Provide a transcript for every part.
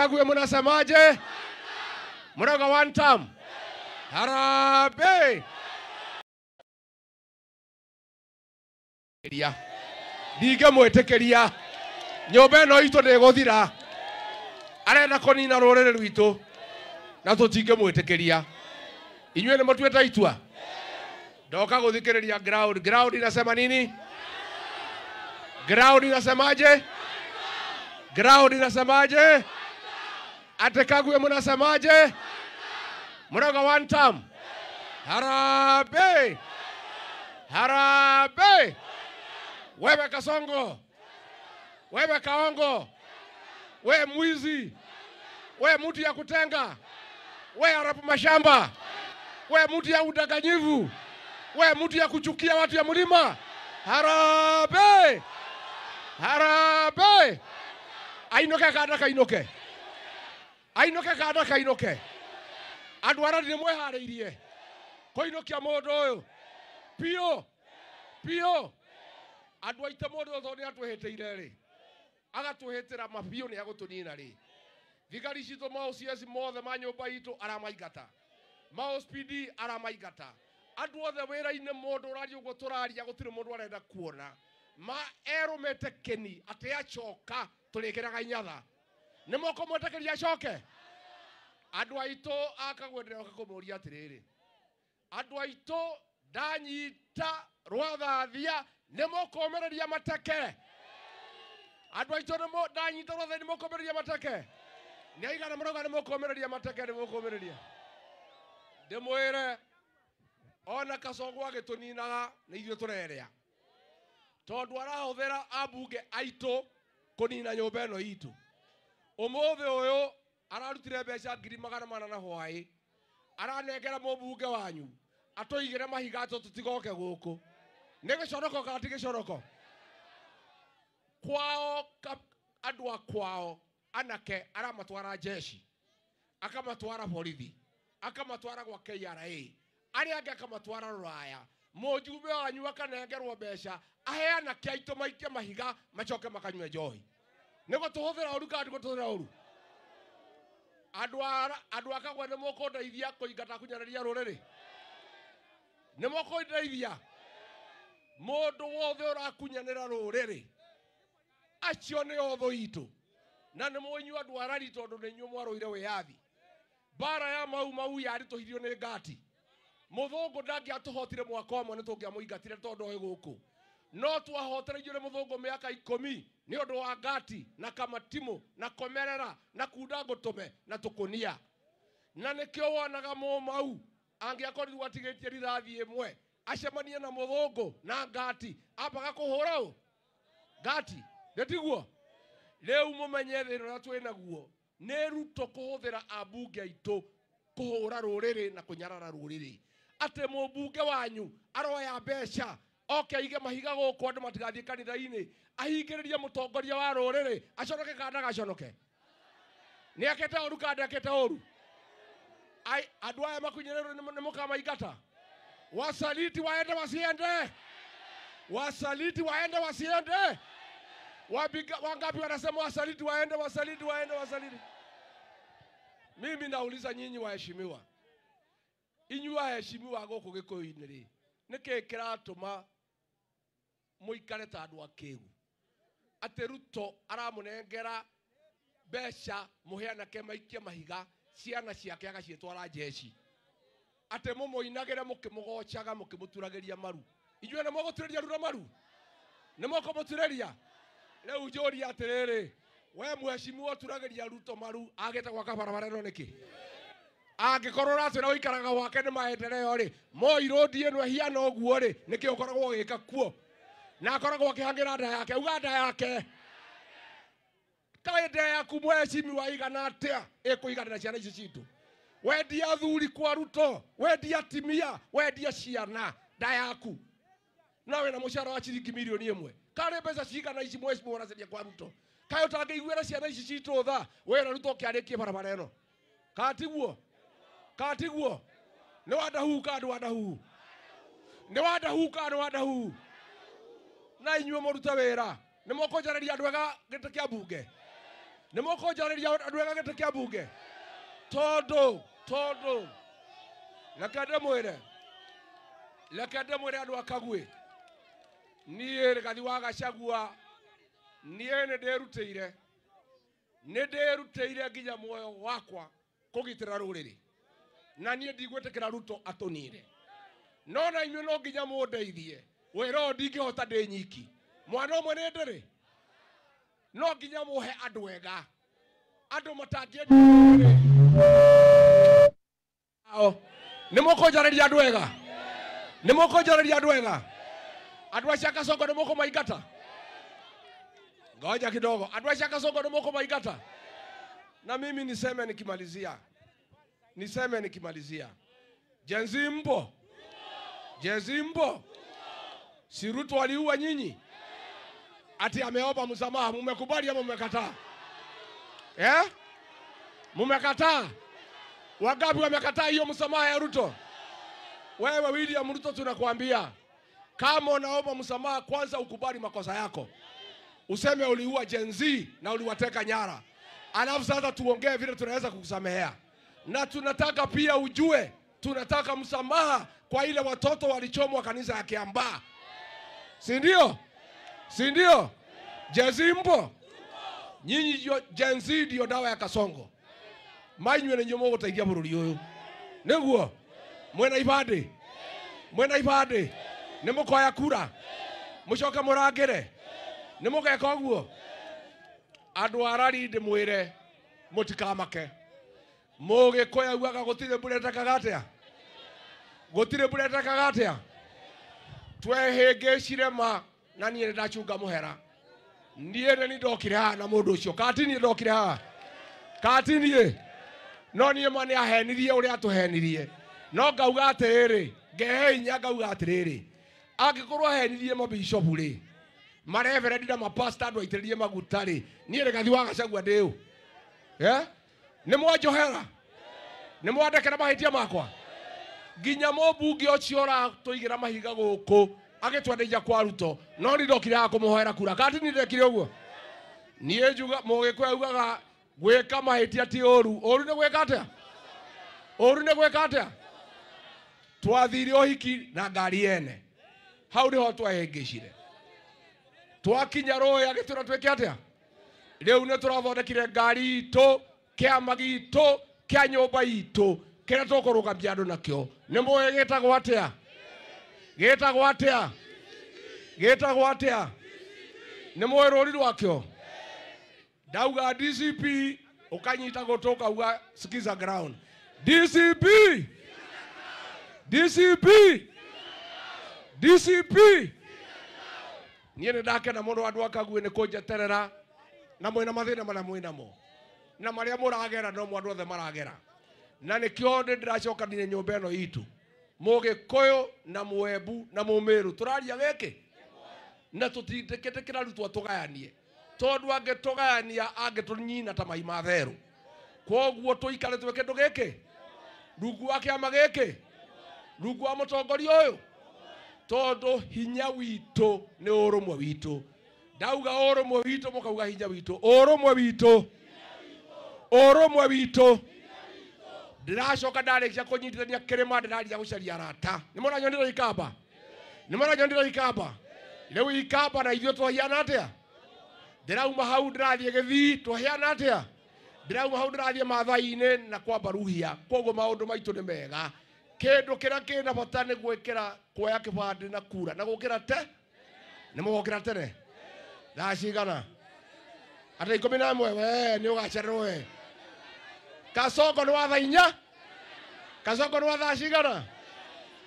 Kagwe mnasemaje? Mnaga one term. Harambee. Dige mwetekeria. Nyomba ĩno itũ ndĩgũthira. Arenda kũnina rũrĩrĩ rwitũ. Na tũtinge mwetekeria. Inyuĩ nĩ mũtuĩte itua. Ndoka gũthikĩrĩria ground. Ground inasema nini? Ground inasemaje? Ground inasemaje? Ate Kagwe mnasemaje? Mnaga one term. Harambee. Harambee. Wewe Kasongo. Wewe Kaongo. Wewe mwizi. Wewe mtu ya kutenga. Wewe harabu mashamba. Wewe mtu ya udanganyifu. Wewe mtu ya kuchukia watu ya mlima. Harambee. Harambee. Ainoke kada kainoke. Ainoke kada kainoke. Andwara ni mweharĩirie. Koinokia mũndũ ũyũ. Pio. Pio. Andũ aite mũndũ ũyũ nĩ atweheteire rĩ. Agatwehetera mapio nĩ agũtũnina rĩ. Thigari citũ maũciasi mothe ma nyũmba itũ aramaigata. Maũspidi aramaigata. Andũ othe wĩra-inĩ mũndũ ũraria ũguo tũraria gũtirĩ mũndũ arenda kuona. Ma erũmĩte keni atĩ acoka tũrĩkĩraga inyatha. Nĩ moko mwetĩkĩria acoke? Andũ aitũ akagwe ndoka kũmũria atĩrĩrĩ. Andũ aitũ ndanyita rwathathia nĩ mũkũmĩrĩria mateke. Andũ aitũ nĩ ndanyita rwathathia nĩ mũkũmĩrĩria mateke. Nĩ aigana mũrauga nĩ mũkũmĩrĩria mateke nĩ mũkũmĩrĩria. Ndĩmwĩre ona Kasongo agĩtũninaga nĩ ithuĩ tũrerĩa. Tondũ arahũthĩra ambunge aitũ kũnina nyũmba ĩno itũ. Ũmũthĩ ũyũ ararutire mbeca 400 na hwaĩ. Aranengera mũmbunge wanyu. Atũigĩre mahiga tũtigoke gũkũ. Nĩ gĩconoko kana ti gĩconoko? Kwao andũ a kwao anake aramatwara jeshi. Akamatwara borithi. Akamatwara gwa KRA. Arĩa angĩ akamatwara Rũraya. Mũjumbe wanyu akanengerwo mbeca. Aheana kĩaitũ maikie mahiga macoke makanyue njohi. Nĩguo tũhũthĩra ũru kana tũhũthĩra ũru? Andũ akagwa nĩ mũkũndeithia kũingata kunyanĩria rũrĩrĩ. Nĩ mũkũndeithia. Mũndũ wothe ũrakunyanĩra rũrĩrĩ. Acio nĩ otho itũ. Na nĩ mũnyua andũ arari tondũ nĩ inyuĩ mwarũire wĩyathi. Bara ya mau yarĩtũhirio nĩ ngati. Mũthũngũ ndangĩatũhotire mwaka ũmwe nĩ tũngĩamũingatire tondũ oĩ gũkũ. No twahotereirio nĩ mũthũngũ mĩaka 10 nĩ ũndũ wa ngati na kamatimu na komerera na kunda ngũtũme na tũkũnia. Na nĩkĩo wonaga mũmau angĩakorirwo atigĩtie rithathi ĩmwe acemanie na mũthũngũ na ngati ambaga kũhũra ũ ngati. Ndĩtiguo rĩu mũmenye thĩna ũrĩa twĩ naguo nĩ ruto kũhũthĩra ambunge aitũ kũhũra rũrĩrĩ na kũnyarara rũrĩrĩ. Atĩ mũmbunge wanyu aroya mbeca oke aige mahiga gũkũ andũ matigathiĩ kanitha-inĩ ahingĩrĩrie mũtongoria wa rũrĩrĩ aconoke kana ndagaconoke? Nĩ akĩte ũru kana ndekĩte ũru? Andũ aya makunyanĩrwo nĩ mũkamaingata. Wasaliti waende wasiende? Wasaliti waende wasiende? Wangapi wanasema wasaliti waende, wasaliti waende, wasaliti? Mimi nauliza nyinyi waheshimiwa. Inyu waheshimiwa gũkũ Gĩkũyũ-inĩ rĩ. Nĩkĩ kĩratũma mũikare ta andũ akĩgu? Atĩ Ruto aramũnengera mbeca mũheanake maikie mahiga ciana ciake agaciĩtwara jeshi. Atĩ mũmũinagĩre mũkĩmũgocaga mũkĩmũturagĩria maru. Inyuĩ nĩ mũgũturĩria Ruto maru? Nĩ mũkũmũturĩria? Rĩu njũria atĩrĩrĩ, we mheshimiwa turagĩria Ruto maru agĩte gwaka barabara ĩno nĩkĩ? Angĩkorwo ũratwĩra ũikaraga gwake nĩ maendeleo rĩ, Moi road ĩno hiana ũguo rĩ, nĩkĩ ũkoragwo ũgĩka kuo? Na akoragwo akĩhangĩra nda yake, uga nda yake. Kaĩ nda yaku mheshimiwa igana atĩa ĩkũiganĩra ciana ici citũ? Wendia athuri kwa Ruto, wendia atimia, wendia ciana, nda yaku. Na wĩna mũcara wa ciringi milioni 1. Kare mbeca cigana ici mheshimiwa ũracaria kwa Ruto? Kaĩ ũtangĩiguĩra ciana ici citũ tha, wĩra Ruto ũkĩarĩkie barabara ĩno? Katiguo? Katiguo? Nĩ wadahu ka nĩ wadahu? Nĩ wadahu ka nĩ wadahu? Na inyuĩ mũrute wĩra, nĩ mũkũnjarĩria andũ ega gĩtĩ kĩa mbunge? Nimoko jariria adwega gete kia bunge. Todo. Lakade mwere andu akagwe. Niye gathi wa Gachagua. Niye nederuteire nginya muoyo wakwa kugitira ruriri. Na niye ndigwetekera Ruto atonire. Nona inywe no nginya mundeithie. Wero ndingihota ndi nyiki. Mwana omwe ni ndiri. No nginya muhe andu ega. Andu matangiendi. Nimukonjareria andu ega. Nimukonjareria andu ega. Andu acia Kasongo nimoko maingata. Ngoja kidogo. Andu acia Kasongo nimoko maingata. Na mimi niseme nikimalizia. Jenzi mpo. Si Ruto aliua nyinyi. Ati ameomba msamaha, mmekubali ama mmekataa? Mmekataa? Wangapi wamekataa hiyo msamaha ya Ruto? Wewe William Ruto tunakuambia, kama unaomba msamaha kwanza ukubali makosa yako. Useme uliua Gen Z na uliwateka nyara. Alafu sasa tuongee vile tunaweza kukusamehea. Na tunataka pia ujue, tunataka msamaha kwa ile watoto walichomwa kanisa ya Kiambaa. Si ndio? Gen Z mpo? Nyinyi Gen Z ndio dawa ya Kasongo. Mainywe ni nyomo gutaidia bururi uyu. Niguo? Mwena ibade. Nimukoya kura. Mucoka murangire. Nimugeka uguo. Andu arari ndimwire mutikamake. Mugikoya ugaga gutire bureta kagatia. Twehengecire ma na niĩ ndachunga muhera. Niĩ ni ndokire haha na mundu ucio. Katini ndokire haha. Katini no niĩ mane ahenirie uria atuhenirie. No ngauga atiriri, ngehe inya ngauga atiriri. Angikorwo ahenirie mabishopu ri. Mareverend na mapasta andu aitiririe maguta ri. Niĩ gathi wa Gachagua ndiu. Ni mwanjohera. Ni mwandekera mahitia makwa. Ginya mobungi ochiora toigira mahiga guku agitwandeja kwa Ruto no ni ndokire akumuhoera kura. Kati ni ndekire uguo. Nie njuga mugikwa ugaga gweka mahitia ti oru ni gweka atia. Twathire ohiki na ngari ene. Hau niho twahengecire. Twakinya roya agitura tweke atia. Riu ne turathondekire ngari itu, kiama gitu, kia nyumba itu. Kira tukurugamia andu nakio. Nimwe getagwo atia. Nimwe rori rwakio. Dauga DCP ukanyita gotoka uga skiza ground. DCP niye ndake na mundu andu akague ni kunjeterera na mwina mathina mara mwinamo na maria muragera no mwandu othe maragera. Na nikio ndiracoka ndine nyumba eno itu. Mugikuyu na Muembu na Mumiru turaria giki na tutindikite Ruto atugayanie. Tondu angitugayania angitunyina ta mai matheru. Koguo tuikare twe kindu giki. Rungu wa kiama giki. Rungu wa mutongoria uyu. Tondu hinya witu ni urumwe witu. Ndauga urumwe witu mukauga hinya witu. Urumwe witu. Ndiracoka ndarĩkia kũnyitithania kĩrĩma ndĩraria gũcaria arata. Nĩmona nyonire ikamba. Rĩu ikamba na ithuĩ twahiana atĩa? Ndĩrauma hau ndĩrathiĩ Gĩthii twahiana atĩa? Ndĩrauma hau ndĩrathiĩ Maathai-inĩ na kwamba Ruhia. Koguo maũndũ maitũ nĩ mega. Kĩndũ kĩrĩa kĩna bata nĩ gwĩkĩra kuoya kĩbandĩ na kura. Na gũkĩra te? Nĩ mũgũkĩra tene? Thaa cigana? Ata 11 we nĩ ũgacererwo we. Kasongo ni wa thaa 4. Kasongo ni wa thaa cigana?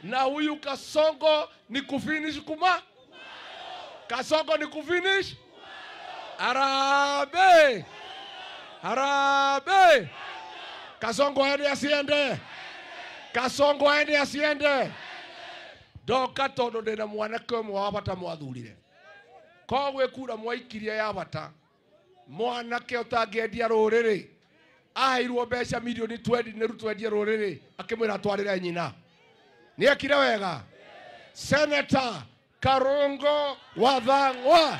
Na huyu Kasongo ni kufinish kuma. Kasongo ni kufinish. Harambee. Kasongo aende asiende. Ndoka tondu ndina mwanake umwe wa bata mwathurire. Kogwe kura mwaikirie ya bata. Mwanake utangĩendia rũrĩrĩ. Aheirwo mbeca milioni 20 nĩ Ruto endia rũrĩrĩ akĩmwĩra atwarĩre nyina. Nĩ ekire wega. Senator Karungo wa Thang'wa.